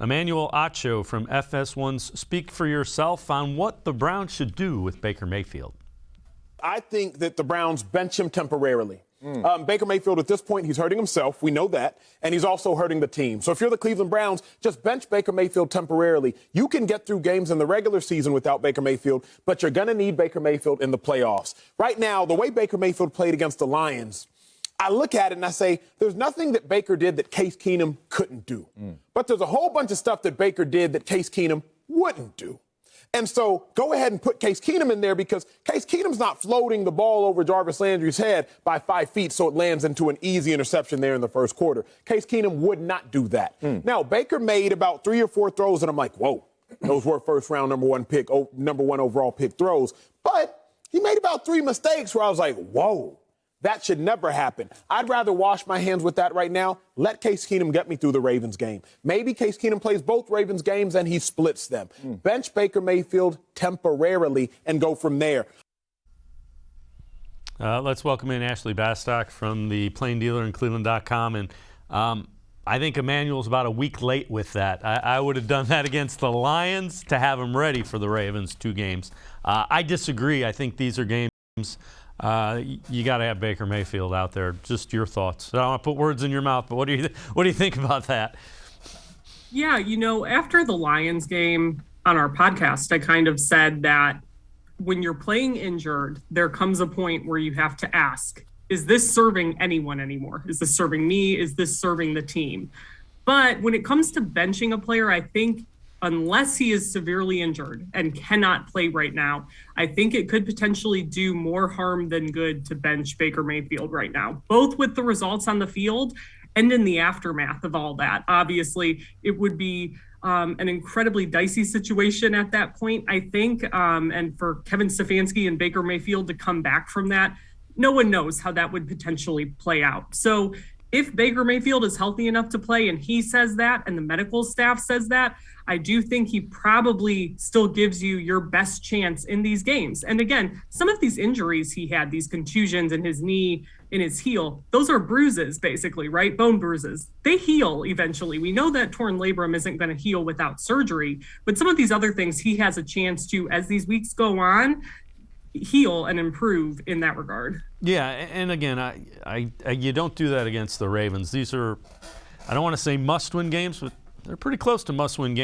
Emmanuel Acho from FS1's Speak for Yourself on what the Browns should do with Baker Mayfield. I think that the Browns bench him temporarily. Baker Mayfield, at this point, he's hurting himself. We know that. And he's also hurting the team. So if you're the Cleveland Browns, just bench Baker Mayfield temporarily. You can get through games in the regular season without Baker Mayfield, but you're going to need Baker Mayfield in the playoffs. Right now, the way Baker Mayfield played against the Lions, I look at it and I say, there's nothing that Baker did that Case Keenum couldn't do. But there's a whole bunch of stuff that Baker did that Case Keenum wouldn't do. And so go ahead and put Case Keenum in there because Case Keenum's not floating the ball over Jarvis Landry's head by 5 feet so it lands into an easy interception there in the first quarter. Case Keenum would not do that. Now, Baker made about 3 or 4 throws, and I'm like, whoa, those were first-round number one overall pick throws. But he made about 3 mistakes where I was like, whoa. That should never happen. I'd rather wash my hands with that right now. Let Case Keenum get me through the Ravens game. Maybe Case Keenum plays both Ravens games and he splits them. Bench Baker Mayfield temporarily and go from there. Let's welcome in Ashley Bastock from the Plain Dealer and cleveland.com. And I think Emmanuel's about a week late with that. I would have done that against the Lions to have him ready for the Ravens 2 games. I disagree. I think these are games you got to have Baker Mayfield out there. Just your thoughts. I don't want to put words in your mouth, but what do you think about that? Yeah, after the Lions game on our podcast, I kind of said that when you're playing injured, there comes a point where you have to ask, is this serving anyone anymore? Is this serving me? Is this serving the team? But when it comes to benching a player, I think unless he is severely injured and cannot play right now, I think it could potentially do more harm than good to bench Baker Mayfield right now, both with the results on the field and in the aftermath of all that. Obviously, it would be an incredibly dicey situation at that point, I think. And for Kevin Stefanski and Baker Mayfield to come back from that, no one knows how that would potentially play out. So if Baker Mayfield is healthy enough to play and he says that and the medical staff says that, I do think he probably still gives you your best chance in these games. And again, some of these injuries he had, these contusions in his knee, in his heel, those are bruises basically, right? Bone bruises. They heal eventually. We know that torn labrum isn't going to heal without surgery, but some of these other things he has a chance to, as these weeks go on, heal and improve in that regard. Yeah, and again, you don't do that against the Ravens. These are, I don't want to say must-win games, but they're pretty close to must-win games.